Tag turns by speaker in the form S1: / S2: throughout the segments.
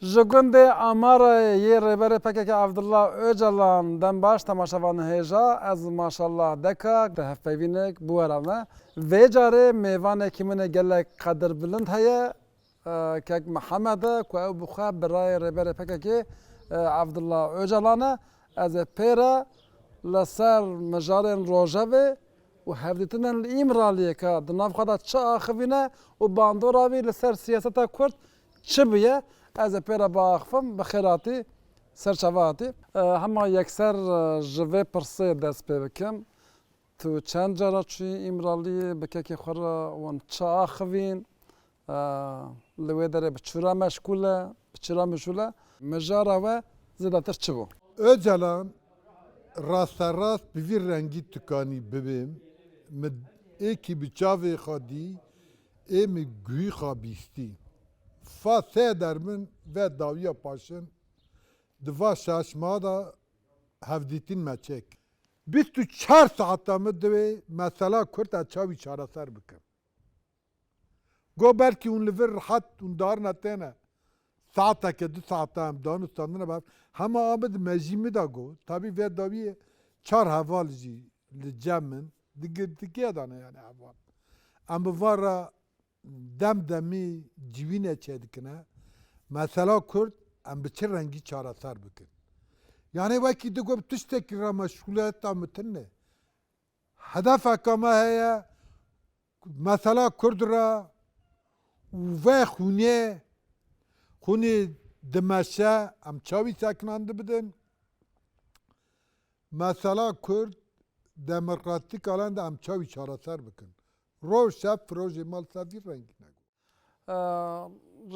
S1: Jigundê Amarayê rêberê PKK Abdullah Öcalan dembaş temaşavan hêja ez maşallah deka di hevpeyvînek bû wera me. Vê carê mêvanekî min ê gelek qedirbilind heye kek Mihemed e ku ew bi xwe bi rayê rêberê PKK Abdullah Öcalan e ez ê pêre li ser mijarên Rojevê û hevdîtinên li İmraliyê ke di nav xwe de çi axivîne û bandora wî li ser siyaseta Kurd çi bûye ez ê pêre biaxivim bi xêratî serçava hatî. Hema yekser ji vê pirsê dest pê bikim. Tu çend cara çûyî İmraliyê bi kekê xwe re wan çi axivîn li wê derê bi çira meşgûl e bi çira meşgûl e mijara we zêdetir çi bû?
S2: Öcalan rasterast bi vî rengî tukanî bibêm min êkî bi çavê xwe dî ê min guhî xwe bîstî. Fa sê dermin ve dawiya paşin di va şaşma da hevdîtîn me çek. 24 saeta min divê mesela Kurd a çavî çareser bikim. Go belkî hûn li vir rihet hûn darine têne. Saeteke du saeta em danûstandine bav. Hema Amid mejîmî da got. Tabî vê dawiyê çar heval jî li cem min di girtikiya dane yani heval. Em bi van re demdemî civînê çêdikine. Mesela Kurd em bi çi rengî çareser bikin. Yani wekî digot tiştekî re meşgûliyeta min tin ne. Hedefeka me heye mesela Kurd re û vê xûnê dimeşe em çavî sekinan dibidin. Mesela Kurd demokratîk alan da em çavî çareser bikin. Roj şev projê malsevî rengî ne.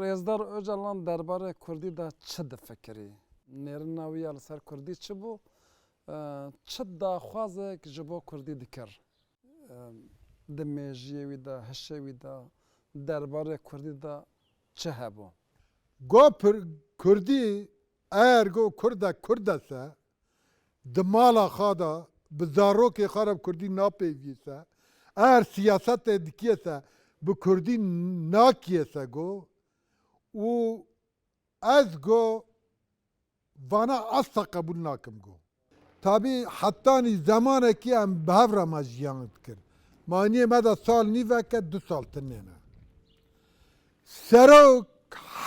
S1: Rêzdar Öcalan derbarê Kurdî de çi difikirî? Nêrina wî ya li ser Kurdî çi bû? Çi daxwazek ji bo Kurdî dikir? Di mêjiyê wî de, hişê wî de, derbarê Kurdî de çi hebû?
S2: Go Kurdî eğer go Kurdek Kurd ese di mala xwe da bi zarokê xwe re Kurdî napêvîse eğer siyasetê dikiyese bi Kurdî nakiyese go û ez go vana asla qebûl nakim go. Tabî hettanî zemanekî em bi hev re me jiyan dikir. Maniyê me de sal nîveke 2 sal tinê ne. Serok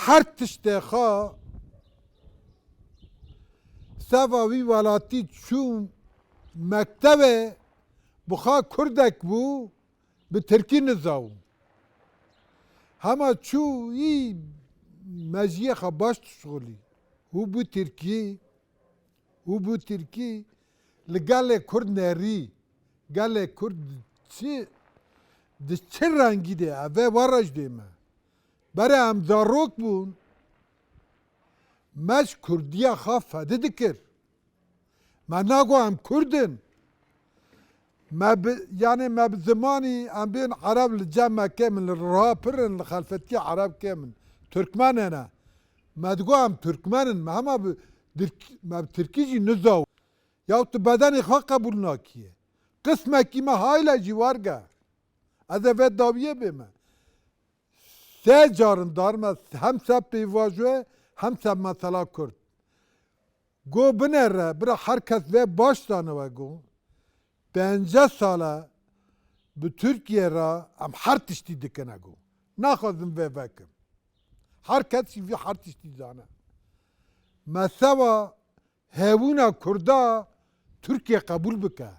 S2: her tiştê xwe seva wî welatî çû mektebê bi xwe Kurdek bû bi Tirkî nizawû. Hema çû î mejiyê xwe baş dişuxulî û bû Tirkî li gelê Kurd nerî gelê Kurd di çi rengî de ev ê were ji dê me. Berê em zarok bûn me ji Kurdiya xwe fedî dikir. Me nago em Kurdin. Yani me bi zimanî em bên Ereb li cem me kêm li riha pirin li xelfetiya Ereb kêm Türkmenê ne. Me digo em Türkmenin me hema me bi Tirkî jî nizawû. Ya tu bedenê xwe qebûl nakiye. Qismekî me hayla jî werge. Ez ê vê dawiyê bê me. Sê carin darime hem se pêvajoyê hem se mesela Kurd. Go binêre bira herkes vê baş daniwe got. 5 sala bi Tirkiye re em her tiştî dikine got. Naxwazim vê vekim. Herkes jî vî her tiştî zane. Mesela hevûna Kurda Tirkiye qebûl bike.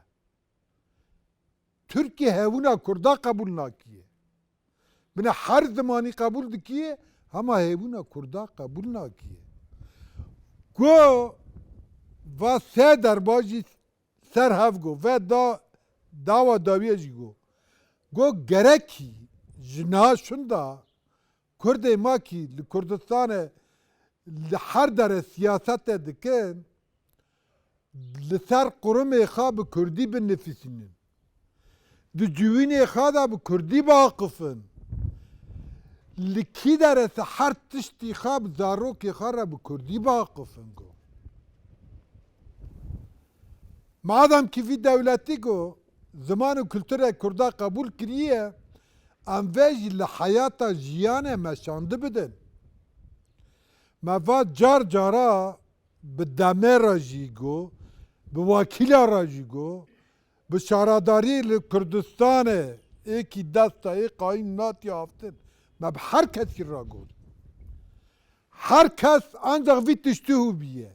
S2: Tirkiye hevûna Kurda qebûl nakiye. Bine her zamanî qebûl dikiye hema hevûna Kurda qebûl nakiye. Go va sê derba jî ser hev got ve dawa dawiye jî got. Go gerekî ji niha şunda Kurdê makî li Kurdistanê li her derê siyasetê dikin li ser qurumê xwe bi Kurdî binivîsînin. Di civînê xwe de bi Kurdî biaqifin. Li kî derê her tiştî xwe bi zarokê xwe re bi Kurdî biaqifin got. Madem ki vî dewletî got ziman û kültûrê Kurda qebûl kiriye em vê jî li heyata jiyanê me şandî bidin. مواد جار جارا به دمه را جیگو به وکیلا را جیگو به شاراداری کردستان ایکی دستا ای قایم ناتی آفتن ما به هر کسی را گفت هر کس ancak وی تشتهو بیه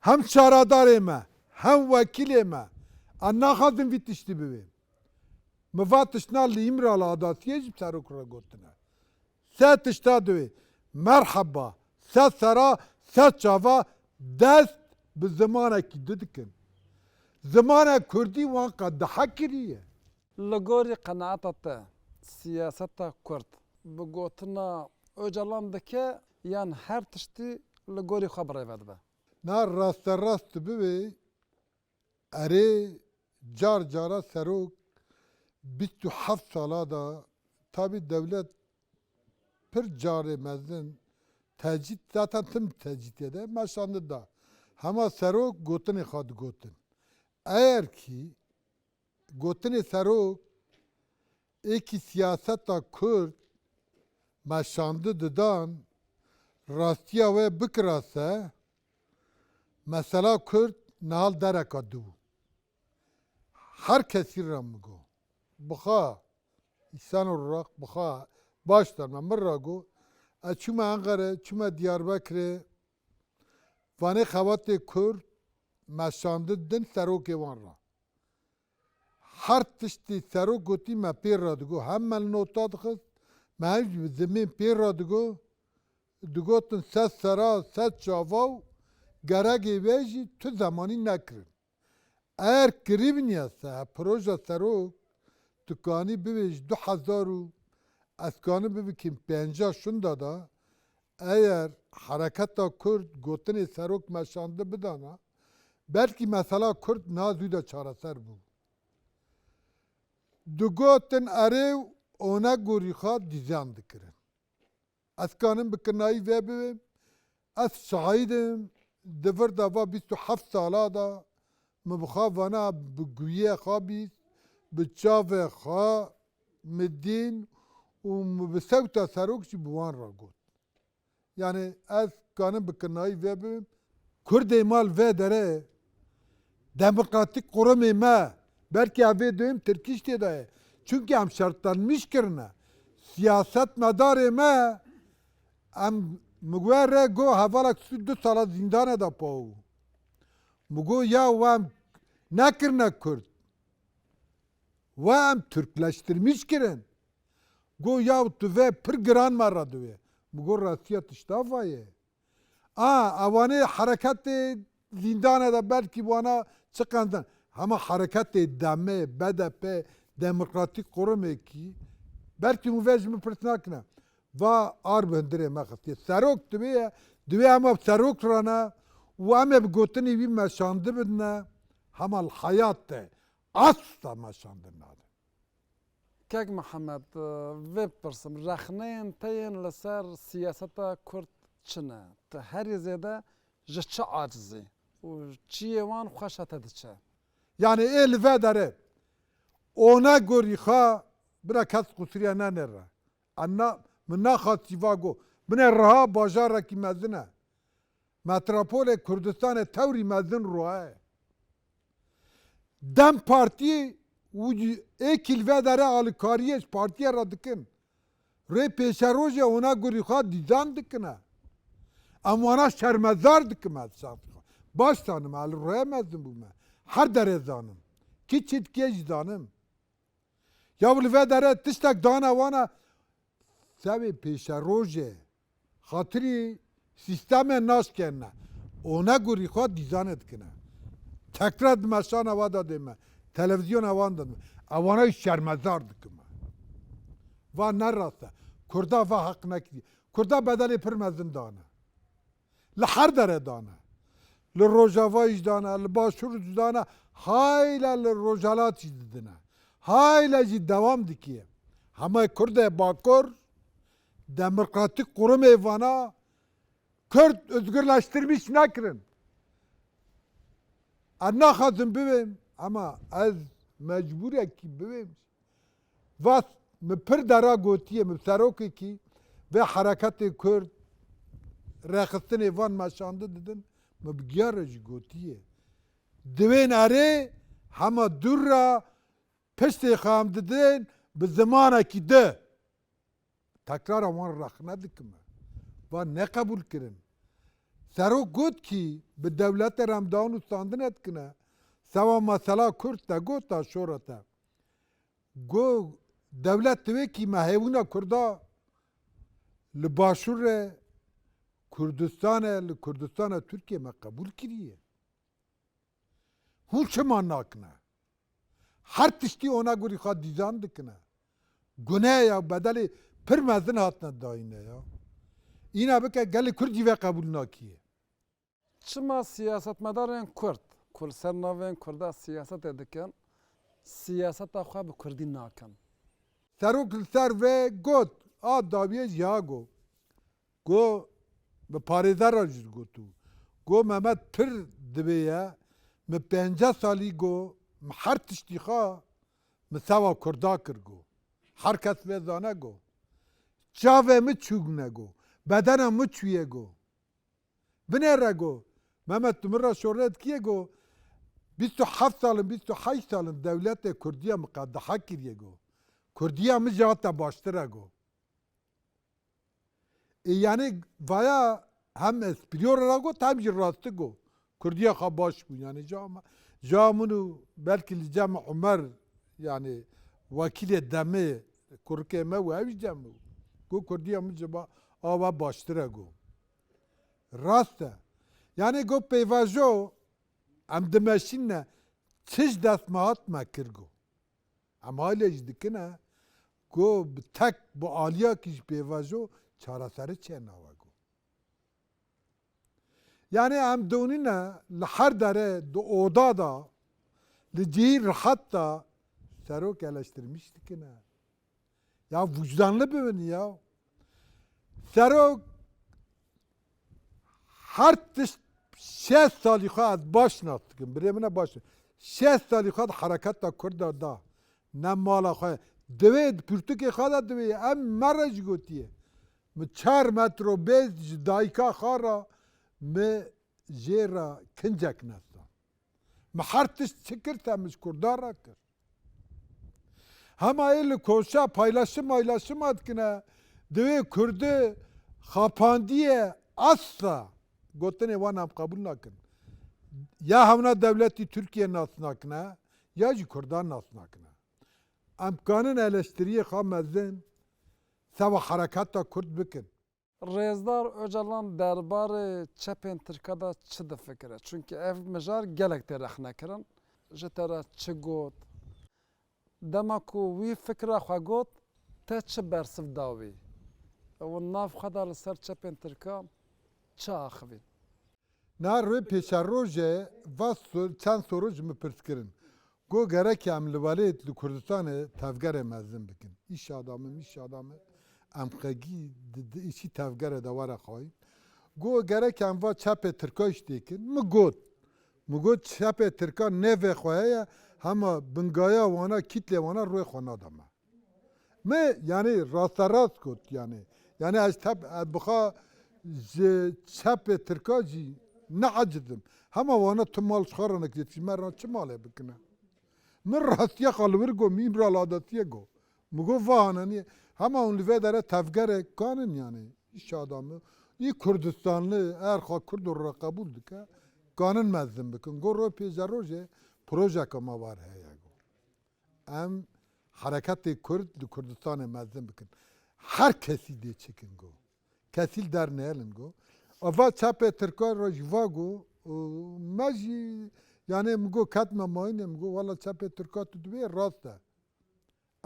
S2: هم شارادار ما هم وکیل ما انا خازم وی تشتی ببیم مفاتشنا li İmralı adasıye jib serok ra gotine. Se tişta doye merhaba, se sera, se çava dest bi zamanekî didikin. Zamana Kurdî wan qad dihe kiriye.
S1: Li gorî qenaeta te siyaseta Kurd bi gotina Öcalan dike yan her tiştî li gorî xwe birêve dibe.
S2: Na rasterast bibe erê car cara serok 27 sala da tabi devlet pir carê mezin tecît zaten tim tecît ede meşandı da hema serok gotinê xwe digotin. Eğer ki gotinê serok êkî siyaseta Kurd meşandı didan rastiya wê bikirase mesela Kurd nihal dereka dibû. Her kesî re min got. Bixa îsan û Iraq bixa baş derme min ra got ez çûme Enqere, çûme Diyarbekirê vanê xewatê Kurd meşandı din serokê wan ra. Her tiştî serok gotî me pêr ra digot hem me nota dixist me hem jî bi zimên pêr ra digot digotin ses sera ses çava û gerekê wê jî tu zemanî nekirin. Eğer kirîbiniye se proje serok tukanî bibêj 2000 û ez kanî bibikim 50 şunda da eğer hareketa Kurd gotinê serok meşandı bidana belkî mesela Kurd nazû de çareser bû. Digotin erê ona gorî xwe dîzan dikirin. Ez kanim bi kirnayî vê bibim ez şahîdim di vir dava 27 sala da min bixwe vana bi guyê xwe bîst bi çavê xwe mi dîn û bi sewta serok jî bi wan ra got. Yani ez kanim bi kirnayî vê bibim Kurdê mal vê derê demokratîk qurumê me belkî ev vê doyem Tirkîştê de ye. Çünkü em şertlenmiş kirine. Siyaset medarê me em mi we re got hevalek 2 sala zîndanê de paw. Mi got ya wem nekirine Kurd. We em Türkleştirmiş kirin. Got ya tu vê pir giran me re diwê. Mi got rastiya tişta vaye. Ewanê hereketê zîndanê de belkî wana çıkandin. Hema hereketê demê, BDP, demokratîk qurumekî belkî wê vê ji min pirs nakine. Va ar bi hundirê me xistiye. Serok divê hema serok rane û em ê bi gotinê wî meşandı bidine hema li hayat de asla meşandin nadin.
S1: Kek Mihemed vê pirsim rexneyên te yên li ser siyaseta Kurd çine? Ti herî zêde ji çi acizî û çiyê wan xweşa te diçe?
S2: Yani ê li vê derê ona gorî xwe bira kes qusiriya nenêre. Min naxast sîva got. Binê Riha bajarekî mezin e. Metropolê Kurdistanê tewrî mezin Rihayê. Dem partiyê êkî li vê derê alîkariyê ji partiyê re dikin. Rê pêşerojê ona gorî xwe dîzan dikine. Em wana şermezar dikim ez şahsî. Baş zanim li Rihayê mezin bûme. Her derê zanim. Kî çîtkiyê jî zanim. Ya li vê derê tiştek dana wana sevê pêşerojê xatirî sîstemê naşkenine. Ona gorî xwe dîzanê dikine. Tekrar di meşana wa da dême. Televizyona wan da dême. Ewana şermezar dikime. Va nerast e. Kurda va heq nekiriye. Kurda bedelê pir mezin dane. Li her derê dane. Li Rojava jî dane, li Başûr jî dane, hayla li Rojalat jî didine. Hayla jî dewam dikiye. Hema Kurdê Bakur demokratîk qurumê vana Kurd özgürleştirmiş nekirin. Ez naxwazim bibim ama ez mecburekî bibim. Va min pir dera gotiye min serokekî vê hereketê Kurd رخصتن وان مشانده ددن مبگیار جی گوتیه دوین اره همه دور را پشت خام ددن به زمانه کی ده تکرار وان رخ ندکمه وان نقبول کرن سرو گوت کی به دولت رمضان استاندنت کنه سوا مثلا کرد تا گوتا شورتا گو دولت توی کی مهیونا کردا لباشور کردستان ترکیه ما قبول کریه هون چه ما ناکنه هر تشتی اونا گوری خواد دیزان دکنه گناه یا بدلی پر مزن هاتنا داینه یا اینا بکه گل کردی و قبول ناکیه
S1: چما سیاستمدارên Kurd kul ser navên Kurda siyasetê dikin siyaseta xwe bi Kurdî nakin.
S2: سروک سر و گوت داویه جا گو به پاریدار راجز گوتو گو محمد پر دبیه م 50 سالی گو هر تشتی خواه مساوا کردا کر گو هر کس وزانه گو چاوه مچوگ نگو بدنه مچویه گو بنه را گو محمد تمر را شورت کیه گو 27 سالم 28 سالم دولت کردیه مقدحه کریه گو کردیه مجاتا باشتره گو یعنی ویا هم اسپریور را گو هم جی راسته گو کردیه خواه باش بو یعنی جامونو بلکه لجامع عمر یعنی وکیل دمه کرکه ما و هیچ جامو گو کردیه مجبا آوا باشتره گو راسته یعنی گو پیواجو ام دمشین نه چش دست مهات مکر گو اما حالیش دکنه گو تک با آلیا کش پیواجو چاره سره چه نواگو یعنی ام دونی نه لحر داره دو اودا دا لجیر راحت دا سروک eleştirmiş dikine ya vicdanlı bibin ya سروک هر تش 6 سالی خواه از باش ناستکن بره منه باش 6 سالی خواه حرکت دا کرد دا نه مالا خواه دوید پرتوکی خواه دوید ام مرج گوتیه م 4 متر و 5 دایکا خواه را م جیرا کنجک نستا م هر تش چکر تمش کردار را کر همه ایل کوشا پایلاشم کنه دوید کرده خاپاندیه اصلا گوتنه وان هم قبول نکن یا همنا دولتی ترکیه ناس نکنه یا جی کردان ناس نکنه امکانن eleştiriye خواه مزن سوا حرکت تا کرد بکن
S1: Rêzdar Öcalan derbarê çepên Tirkiye de çi difikire? Çünkü ev mijar gelek tê rexnekirin ji te re çi got dema ku wî fikra xwe got te çi bersiv da wî ew nav xwe da li ser çepên Tirkiye çi axivî
S2: na roy peşarroje vas çend soru ji me pirs kirin go gerek em li welêt li Kurdistanê tevgerê mezin bikin îş adamı em xegî di îşî tevgerê de were xwayîn go gerek em va çepê Tirkiye iştêkin mi got çepê Tirkiye nevê xwe heye hema bingaya wana kîtlê wana roy xwe nadame me yani rasterast got yani ez bixwe ji çepê Tirkiye jî neacidim hema wana tu mal xwarenek yetî me ra çi malê bikine min rastiya xalwir got min ra ladetiye got mi got vahaneniye hema hûn li vê dere tevgerek kanin yani îş adamı î Kurdistanlı eğer xwe Kurd re qebûl dike kanin mezin bikin got roy pêzerojê projeka me var heye got em hareketê Kurd li Kurdistanê mezin bikin her kesî dê çekin got kesîl dernehêlin got ava çepê Tirkiye re jî va got me jî yani min got ketme mayînê min got wala çepê Tirkiye tu divê rast e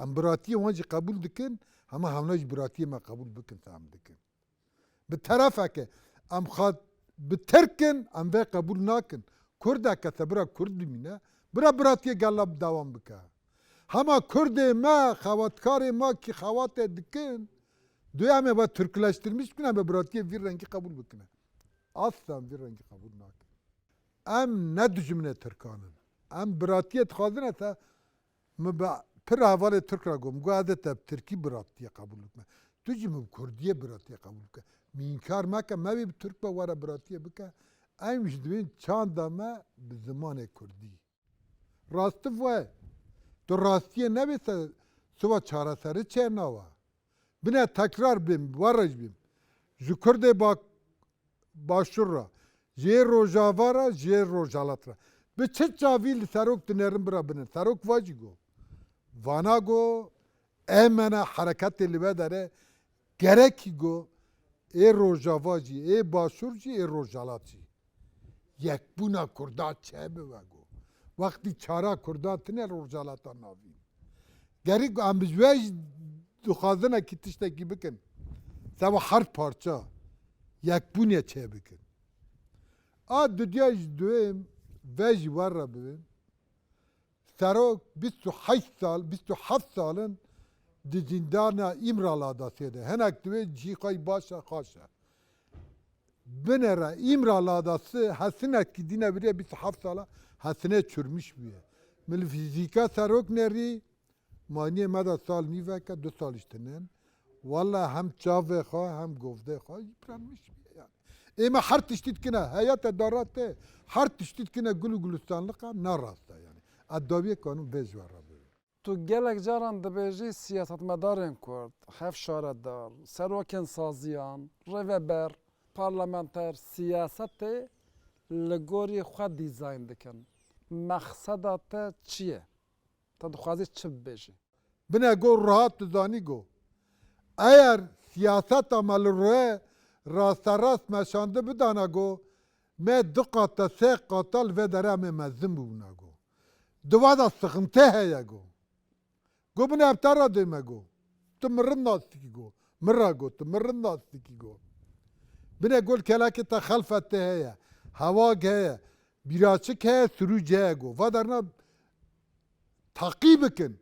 S2: em biratiyê wan jî qebûl dikin hema hewne jî biratiyê me qebûl bikin te em dikin bi terefeke em xwe bi Tirkin em vê qebûl nakin Kurdeke te bira Kurd bimîne bira biratiyê gella dewam bike hema Kurdê me xewatkarê me kî xewatê dikin دوی با ترکleştirmiş کنه به براتیه وی رنگی قبول بکنه اصلا وی رنگی قبول نکن ام نه دجمنه ترکانن ام براتیه تخوازنه تا پر حواله ترک را گم گو عادت ترکی براتیه قبول بکنه تو جی مو کردیه براتی قبول که مینکار مکه موی ترک با وره براتی بکه ایمش دوین چند ما به زمان کردی راست وای تو راستیه نبیسه سوا چاره سره چه نوا بنا تکرار بیم ورج بیم جو کرده باشور را جه روژاوا را جه روژالات را به چه چاویل سروک تنرم برا بنن سروک واجی گو وانا گو امنا حرکت لیبه داره گرکی گو ای روژاوا جی ای باشور جی ای روژالات جی یک بونا کردا چه بگو وقتی چارا کردا تنه روژالاتا ناوی گری گو ام بجویج دخوازنه کی تشتکی بکن سوا هر پارچه یک بونیه چه بکن دنیای دویم ویجی ور را ببین سروک 28 سال 27 سالن دی زندان امرالادا سیده هنک دوی جیقای باشه خاشه بنره امرالادا سه حسنه کی دینه بریه 27 ساله حسنه چرمش بیه مل فیزیکا سروک نری مانی مدى سال نیوه که 2 سال اشتنین والله هم چاوه خواه هم گفته خواه یپرانمش بیه yani. اما هر تشتید کنه حیات داراته هر تشتید کنه گلو گلستانلقه ناراسته yani. ادابی قانون بجوار را ببین
S1: تو گلک جاران دبیجی سیاست مدارن کرد هف شاردار سروکن سازیان روبر پارلمانتر سیاست لگوری خود دیزاین دکن مقصدات چیه؟ تا دخوازی چه ببیجی؟
S2: بنا گو راحت دانی گو اگر سیاست عمل روی راست راست مشانده بدانا گو ما 2 قاطع 3 قاتل و داره می مزم بونا گو دوادا سخنته هیا گو بنا ابتارا دیمه گو تو مرن ناستی گو مرا گو تو مرن ناستی گو بنا گول کلاکی تا خلفته هیا هوا هیا بیراچک هیا سروج هیا گو و درنا تعقیب کن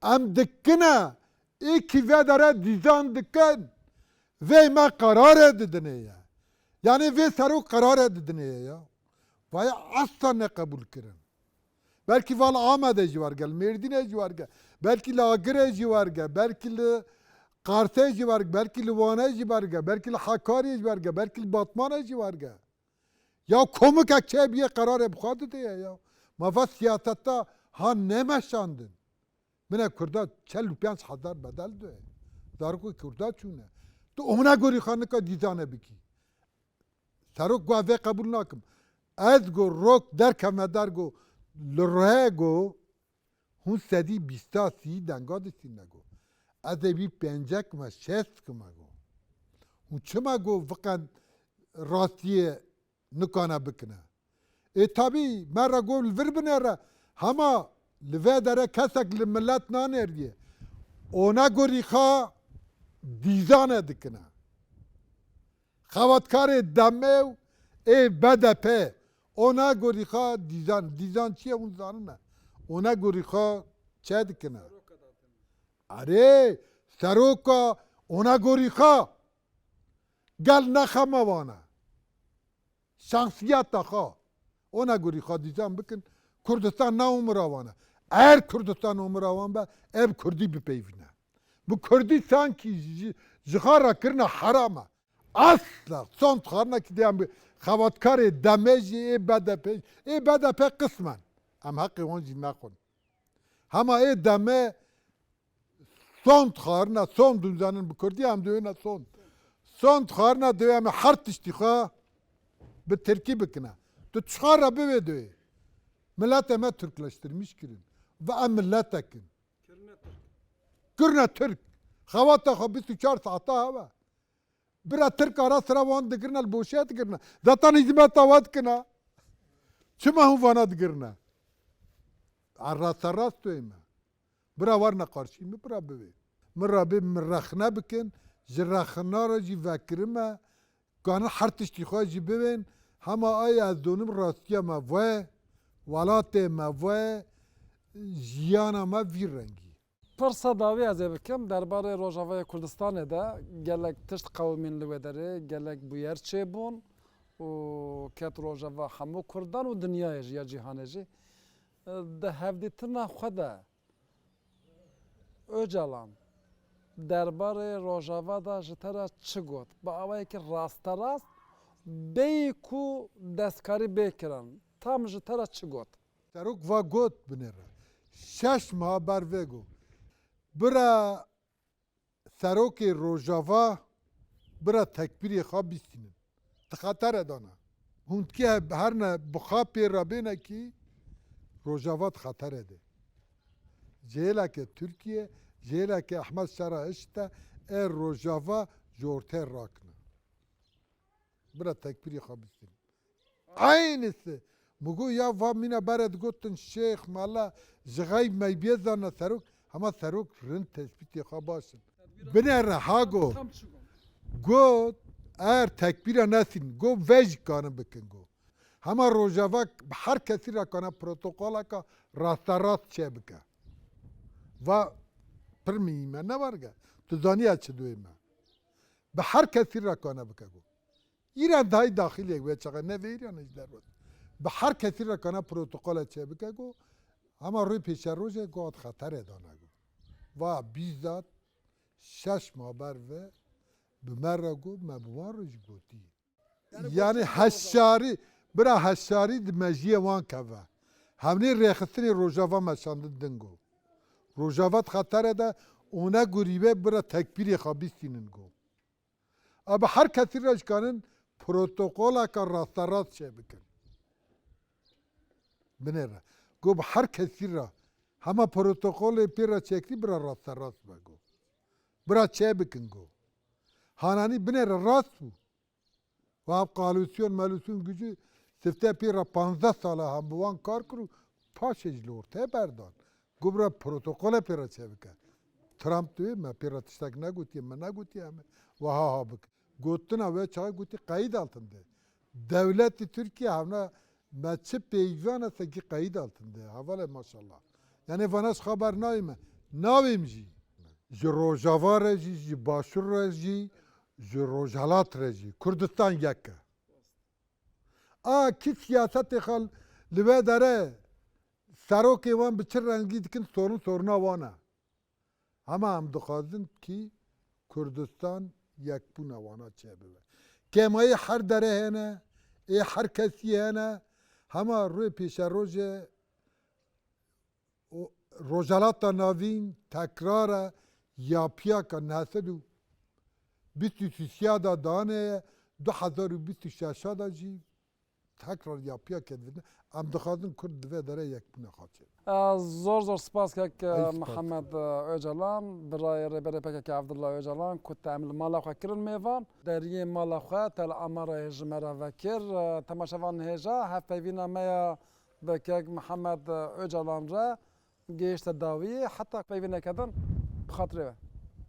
S2: ام دکنه ایکی و داره دیزان دکن وی ما قرار ددنه یا یعنی وی سرو قرار ددنه یا وای اصلا نه قبول کرن belki val Ahmet'e civar gel, Merdin'e civar gel, belki Lagır'e civar gel, belki Kars'e civar gel, belki Van'a civar gel, belki Hakkari'ye civar gel, belki Batman'a civar gel. Ya komik akçe bir karar bukhadı diye ya. Mafaz siyasette ha ne meşandın? Bine Kurda 45 hazar bedel diye. Darko Kurda çune. تو امنا گوری خانه که دیزانه بکی سروک گوه قبول نکم از گو روک در کمه در گو لره گو هون سدی 20 دنگا دستی نگو از بی 5 کما 6 کما گو هون چما گو فقط راستیه نکانه بکنه tabi مرا گو الور بنره همه لوه داره کسک لملت نانر دیه اونا گوری خواه دیزانه دکنه خواتکار دمه ای BDP اونا گوری خواه دیزان چیه اون زانه اونا گوری خواه چه دکنه اره سروکا اونا گوری خواه گل نخمه وانه شخصیت خواه اونا گوری خواه دیزان بکن کردستان نه عمر آوانه eğer Kürdistan umur avan be ev Kürdi bipeyvine. Bu Kürdi sanki jihara kirna harama. Asla son tıkarına ki diyen bir xavatkari demeci BDP. BDP kısmen. Ama hakkı onci nakon. Ama deme son tıkarına son dünyanın bu Kürdi hem düğüne son. Son tıkarına diyen bir hart iştiha bir terki bikine. Tu çıkara bir diyor. Millet eme Türkleştirmiş kirin. Ve em milletekin. Kırna Türk. Xavata xo 24 saata hava. Bira Türk ara sıra van dikirna boşa dikirna. Zaten hizmet avat kina. Çima hu vana dikirna. Arra sarras tuyma. Bira varna karşı mı bira bebe. Mira be mirakhna bikin. Jirakhna ra ji vakirma. Kana hart iştiha ji beben. Hama ay az donum rastiya ma ve. Walatê me ve jiyana me vî rengî.
S1: Pirsa dawî ez ê bikim derbarê Rojavayê Kurdistanê de gelek tişt qewmên li wê derê gelek bûyer çêbûn û ket Rojava hemû Kurdan û dinyayê jî ya cîhanê jî di hevdîtina xwe de Öcalan درباره روژاوا دا جتره چی گوت با اوایی که راسته راست بی کو دستکاری بکرن تام جتره چی گوت
S2: سروک و گوت بنره 6 ماه بر وگو برا سروک روژاوا برا تکبیری خواب بیستینن تخاطر دانا هند که هر نه بخواب پیر را بینه کی روژاوا خطر ده جهلا که ترکیه جهلا که احمد شرا اشته ار روژاوا جورتر راکنه برا تکبیری خواب بیستینن aynısı. Mugu ya va mina beret gotun şeyh mala jgay meybezana saruk ama saruk rın tespiti xabasın. Bine rahago
S1: tam çi got
S2: got er tekbira nasin go vej kanı bikin go. Hama rojava her kesi ra kana protokola ka rastarat çe bika. Va pirmiyime ne var ga? Tu zaniya çi duyma. Be her kesi ra kana bika go. İran dahi dahiliye ve çağa ne veriyor izler var. Be her kesi ra kana protokola çe bika go. Ama ruy peşe roje got xatar edana go. Va bizzat şaş maber ve بمره گو مبوارش گوتی یعنی هشاری برا هشاری دمجیه وان کوا همنی ریختنی روژاوا مشاندن دنگو روژاوات خطره ده اونا گریبه برا تکبیری خوابیستینن گو اما هر کسی راش کنن پروتوکولا که راستارات چه بکن بنره گو هر کسی را همه پروتوکول پیرا چکتی برا راستارات بگو برا چه بکن گو Hanani biner rast bu. Ve koalisyon malüsyon gücü sifte pira 15 sala ham buvan kar kuru paşecli ortaya berdan. Gubra protokole pira çevike. Trump diyor me pira tiştak ne gutiye me ne gutiye me. Ve ha bak. Gutuna ve çay guti kayıt altında. Devleti Türkiye havna meçi peyvana seki kayıt altında. Havale maşallah. Yani vanas haber nayme. Navimci. Ji Rojava re jî, ji Başur re jî, ji Rojhilat re jî, Kurdistan yek e. A kî siyasetê xwe li vê dere serokê wan bi çi rengî dikin soruna wan e. Hema em dixwazin kî Kurdistan yekbûna wana çêbibe. Kemayê her derê hene, ê her kesî hene, hema rûyê pêşerojê Rojhilata navîn tekrar e yapıya ka nesedu 23 da dane 2026 da jî tekrar yapıya kedine em dixwazin Kurd divê dere yekbûna xaçe.
S1: زور زور سپاس که محمد اوجلان برای رهبر PKK عبدالله اوجلان که تعمیل مالا خو کرن میوان دریه مالا خو تل امر هجمرا وکر تماشاوان هجا هفپیوینا میا بکک محمد اوجلان را گیشت داوی حتی پیوینه کدن بخاطره